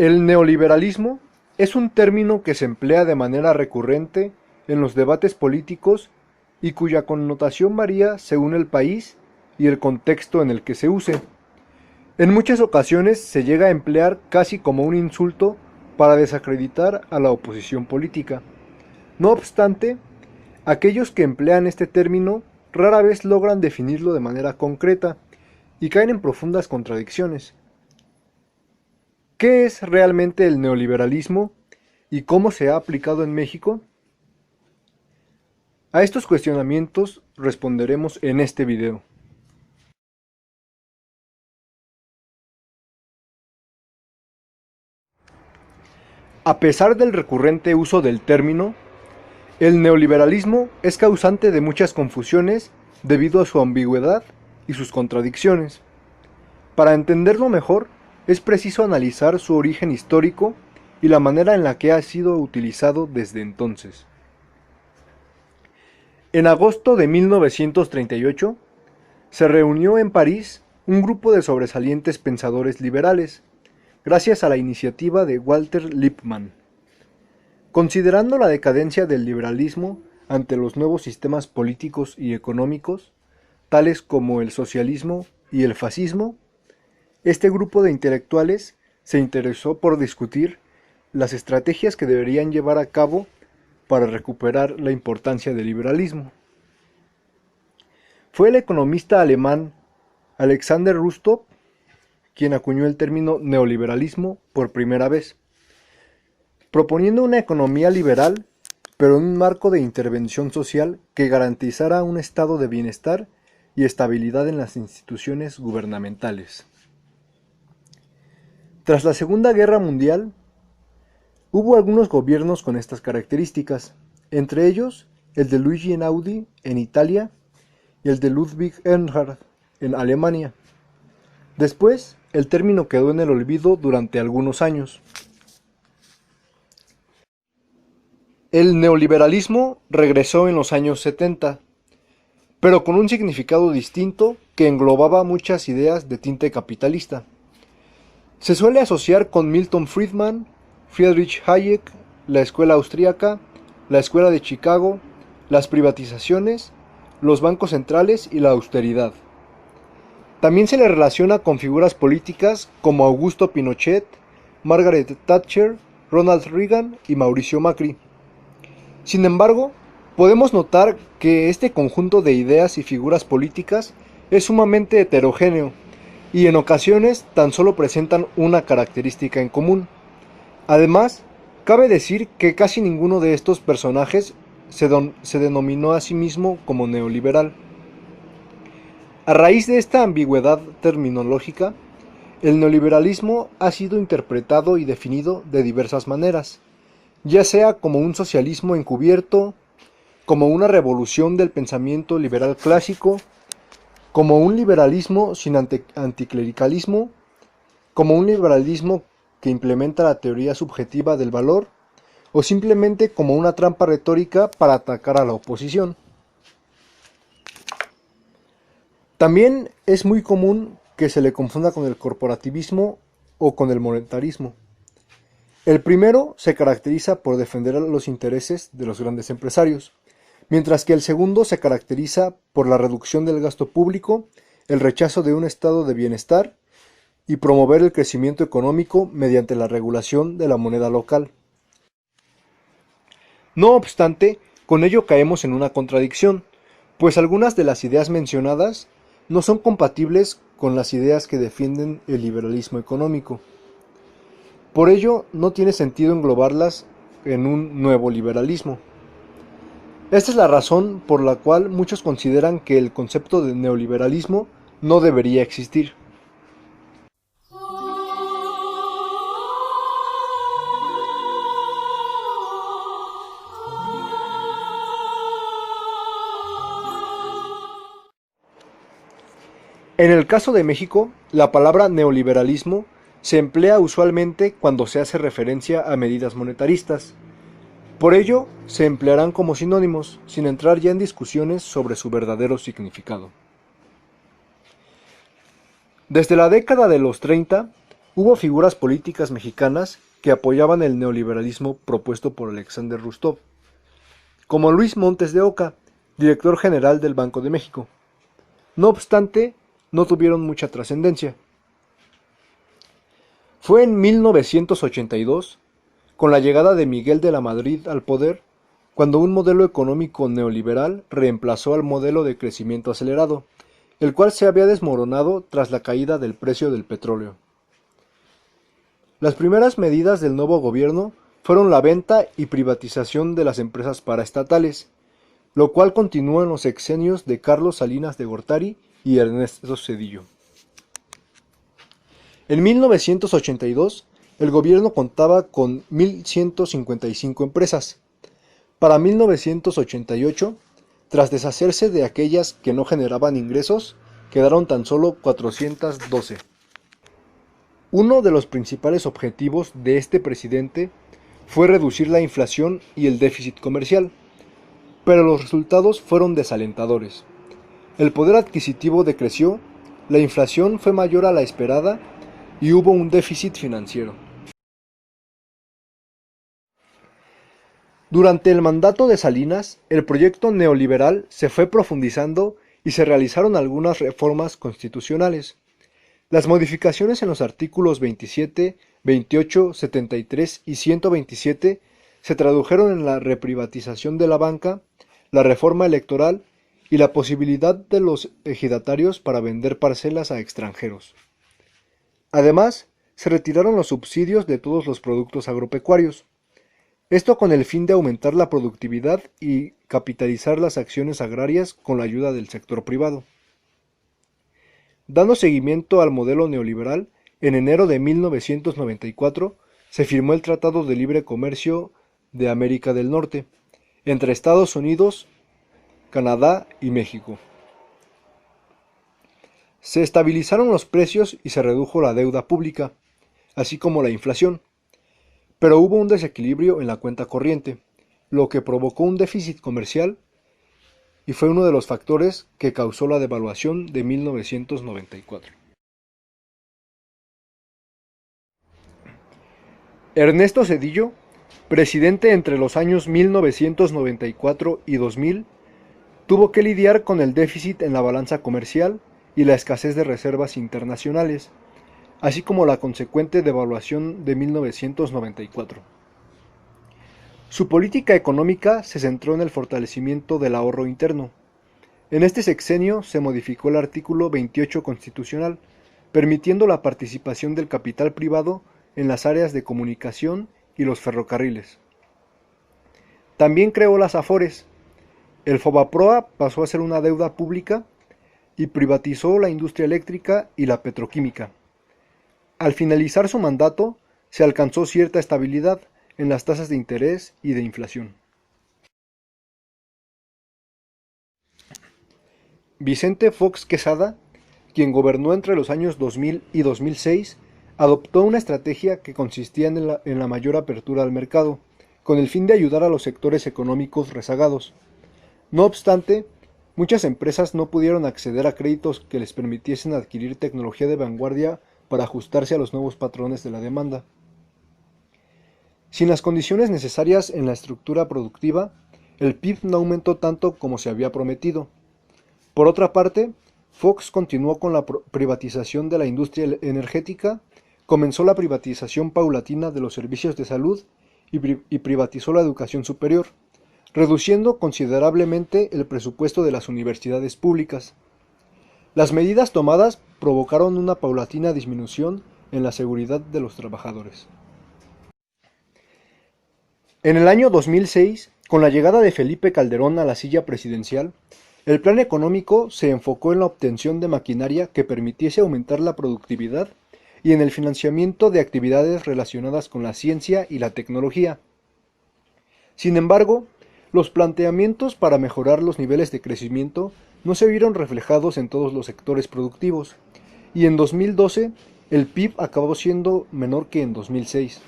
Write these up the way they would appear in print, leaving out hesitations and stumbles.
El neoliberalismo es un término que se emplea de manera recurrente en los debates políticos y cuya connotación varía según el país y el contexto en el que se use. En muchas ocasiones se llega a emplear casi como un insulto para desacreditar a la oposición política. No obstante, aquellos que emplean este término rara vez logran definirlo de manera concreta y caen en profundas contradicciones. ¿Qué es realmente el neoliberalismo y cómo se ha aplicado en México? A estos cuestionamientos responderemos en este video. A pesar del recurrente uso del término, el neoliberalismo es causante de muchas confusiones debido a su ambigüedad y sus contradicciones. Para entenderlo mejor, es preciso analizar su origen histórico y la manera en la que ha sido utilizado desde entonces. En agosto de 1938, se reunió en París un grupo de sobresalientes pensadores liberales, gracias a la iniciativa de Walter Lippmann. Considerando la decadencia del liberalismo ante los nuevos sistemas políticos y económicos, tales como el socialismo y el fascismo, este grupo de intelectuales se interesó por discutir las estrategias que deberían llevar a cabo para recuperar la importancia del liberalismo. Fue el economista alemán Alexander Rostow quien acuñó el término neoliberalismo por primera vez, proponiendo una economía liberal, pero en un marco de intervención social que garantizara un estado de bienestar y estabilidad en las instituciones gubernamentales. Tras la Segunda Guerra Mundial, hubo algunos gobiernos con estas características, entre ellos el de Luigi Einaudi en Italia y el de Ludwig Erhard en Alemania. Después, el término quedó en el olvido durante algunos años. El neoliberalismo regresó en los años 70, pero con un significado distinto que englobaba muchas ideas de tinte capitalista. Se suele asociar con Milton Friedman, Friedrich Hayek, la escuela austríaca, la escuela de Chicago, las privatizaciones, los bancos centrales y la austeridad. También se le relaciona con figuras políticas como Augusto Pinochet, Margaret Thatcher, Ronald Reagan y Mauricio Macri. Sin embargo, podemos notar que este conjunto de ideas y figuras políticas es sumamente heterogéneo y en ocasiones tan solo presentan una característica en común. Además, cabe decir que casi ninguno de estos personajes se denominó a sí mismo como neoliberal. A raíz de esta ambigüedad terminológica, el neoliberalismo ha sido interpretado y definido de diversas maneras, ya sea como un socialismo encubierto, como una revolución del pensamiento liberal clásico, como un liberalismo sin anticlericalismo, como un liberalismo que implementa la teoría subjetiva del valor, o simplemente como una trampa retórica para atacar a la oposición. También es muy común que se le confunda con el corporativismo o con el monetarismo. El primero se caracteriza por defender los intereses de los grandes empresarios, mientras que el segundo se caracteriza por la reducción del gasto público, el rechazo de un estado de bienestar y promover el crecimiento económico mediante la regulación de la moneda local. No obstante, con ello caemos en una contradicción, pues algunas de las ideas mencionadas no son compatibles con las ideas que defienden el liberalismo económico. Por ello, no tiene sentido englobarlas en un nuevo liberalismo. Esta es la razón por la cual muchos consideran que el concepto de neoliberalismo no debería existir. En el caso de México, la palabra neoliberalismo se emplea usualmente cuando se hace referencia a medidas monetaristas. Por ello, se emplearán como sinónimos, sin entrar ya en discusiones sobre su verdadero significado. Desde la década de los 30, Hubo figuras políticas mexicanas que apoyaban el neoliberalismo propuesto por Alexander Rustov, como Luis Montes de Oca, director general del Banco de México. No obstante, no tuvieron mucha trascendencia. Fue en 1982, con la llegada de Miguel de la Madrid al poder, cuando un modelo económico neoliberal reemplazó al modelo de crecimiento acelerado, el cual se había desmoronado tras la caída del precio del petróleo. Las primeras medidas del nuevo gobierno fueron la venta y privatización de las empresas paraestatales, lo cual continuó en los sexenios de Carlos Salinas de Gortari y Ernesto Zedillo. En 1982, el gobierno contaba con 1.155 empresas. Para 1988, tras deshacerse de aquellas que no generaban ingresos, quedaron tan solo 412. Uno de los principales objetivos de este presidente fue reducir la inflación y el déficit comercial, pero los resultados fueron desalentadores. El poder adquisitivo decreció, la inflación fue mayor a la esperada y hubo un déficit financiero. Durante el mandato de Salinas, el proyecto neoliberal se fue profundizando y se realizaron algunas reformas constitucionales. Las modificaciones en los artículos 27, 28, 73 y 127 se tradujeron en la reprivatización de la banca, la reforma electoral y la posibilidad de los ejidatarios para vender parcelas a extranjeros. Además, se retiraron los subsidios de todos los productos agropecuarios. Esto con el fin de aumentar la productividad y capitalizar las acciones agrarias con la ayuda del sector privado. Dando seguimiento al modelo neoliberal, en enero de 1994 se firmó el Tratado de Libre Comercio de América del Norte, entre Estados Unidos, Canadá y México. Se estabilizaron los precios y se redujo la deuda pública, así como la inflación, pero hubo un desequilibrio en la cuenta corriente, lo que provocó un déficit comercial y fue uno de los factores que causó la devaluación de 1994. Ernesto Zedillo, presidente entre los años 1994 y 2000, tuvo que lidiar con el déficit en la balanza comercial y la escasez de reservas internacionales, así como la consecuente devaluación de 1994. Su política económica se centró en el fortalecimiento del ahorro interno. En este sexenio se modificó el artículo 28 constitucional, permitiendo la participación del capital privado en las áreas de comunicación y los ferrocarriles. También creó las Afores. El Fobaproa pasó a ser una deuda pública y privatizó la industria eléctrica y la petroquímica. Al finalizar su mandato, se alcanzó cierta estabilidad en las tasas de interés y de inflación. Vicente Fox Quesada, quien gobernó entre los años 2000 y 2006, adoptó una estrategia que consistía en la mayor apertura al mercado, con el fin de ayudar a los sectores económicos rezagados. No obstante, muchas empresas no pudieron acceder a créditos que les permitiesen adquirir tecnología de vanguardia para ajustarse a los nuevos patrones de la demanda. Sin las condiciones necesarias en la estructura productiva, el PIB no aumentó tanto como se había prometido. Por otra parte, Fox continuó con la privatización de la industria energética, comenzó la privatización paulatina de los servicios de salud y privatizó la educación superior, reduciendo considerablemente el presupuesto de las universidades públicas. Las medidas tomadas provocaron una paulatina disminución en la seguridad de los trabajadores. En el año 2006, con la llegada de Felipe Calderón a la silla presidencial, el plan económico se enfocó en la obtención de maquinaria que permitiese aumentar la productividad y en el financiamiento de actividades relacionadas con la ciencia y la tecnología. Sin embargo, los planteamientos para mejorar los niveles de crecimiento no se vieron reflejados en todos los sectores productivos, y en 2012 el PIB acabó siendo menor que en 2006.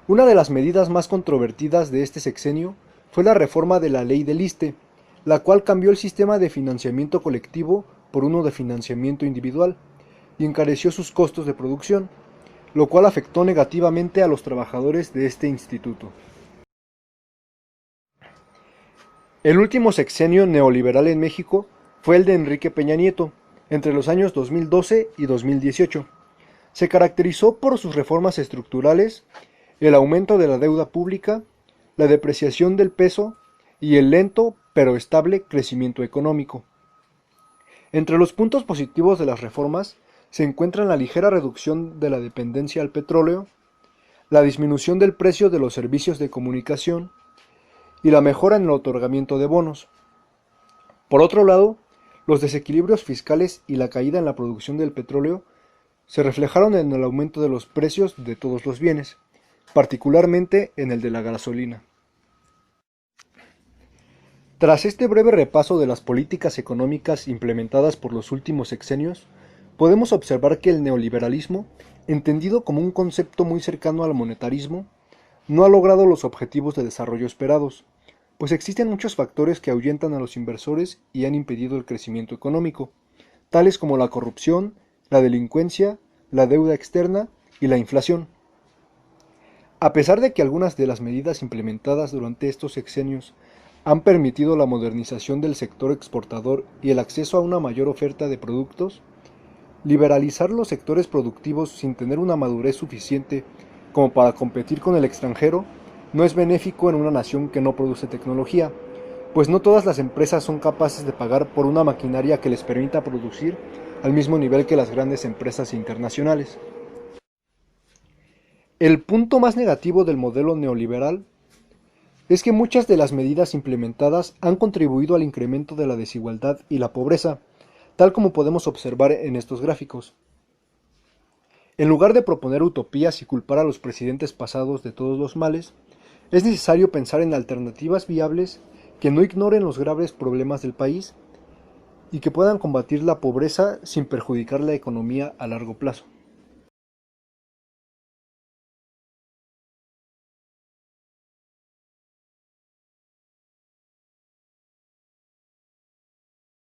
Una de las medidas más controvertidas de este sexenio fue la reforma de la ley del ISSSTE, la cual cambió el sistema de financiamiento colectivo por uno de financiamiento individual, y encareció sus costos de producción, lo cual afectó negativamente a los trabajadores de este instituto. El último sexenio neoliberal en México fue el de Enrique Peña Nieto, entre los años 2012 y 2018. Se caracterizó por sus reformas estructurales, el aumento de la deuda pública, la depreciación del peso y el lento pero estable crecimiento económico. Entre los puntos positivos de las reformas se encuentran la ligera reducción de la dependencia al petróleo, la disminución del precio de los servicios de comunicación y la mejora en el otorgamiento de bonos. Por otro lado, los desequilibrios fiscales y la caída en la producción del petróleo se reflejaron en el aumento de los precios de todos los bienes, particularmente en el de la gasolina. Tras este breve repaso de las políticas económicas implementadas por los últimos sexenios, podemos observar que el neoliberalismo, entendido como un concepto muy cercano al monetarismo, no ha logrado los objetivos de desarrollo esperados, pues existen muchos factores que ahuyentan a los inversores y han impedido el crecimiento económico, tales como la corrupción, la delincuencia, la deuda externa y la inflación. A pesar de que algunas de las medidas implementadas durante estos sexenios han permitido la modernización del sector exportador y el acceso a una mayor oferta de productos, liberalizar los sectores productivos sin tener una madurez suficiente como para competir con el extranjero no es benéfico en una nación que no produce tecnología, pues no todas las empresas son capaces de pagar por una maquinaria que les permita producir al mismo nivel que las grandes empresas internacionales. El punto más negativo del modelo neoliberal es que muchas de las medidas implementadas han contribuido al incremento de la desigualdad y la pobreza, tal como podemos observar en estos gráficos. En lugar de proponer utopías y culpar a los presidentes pasados de todos los males, es necesario pensar en alternativas viables que no ignoren los graves problemas del país y que puedan combatir la pobreza sin perjudicar la economía a largo plazo.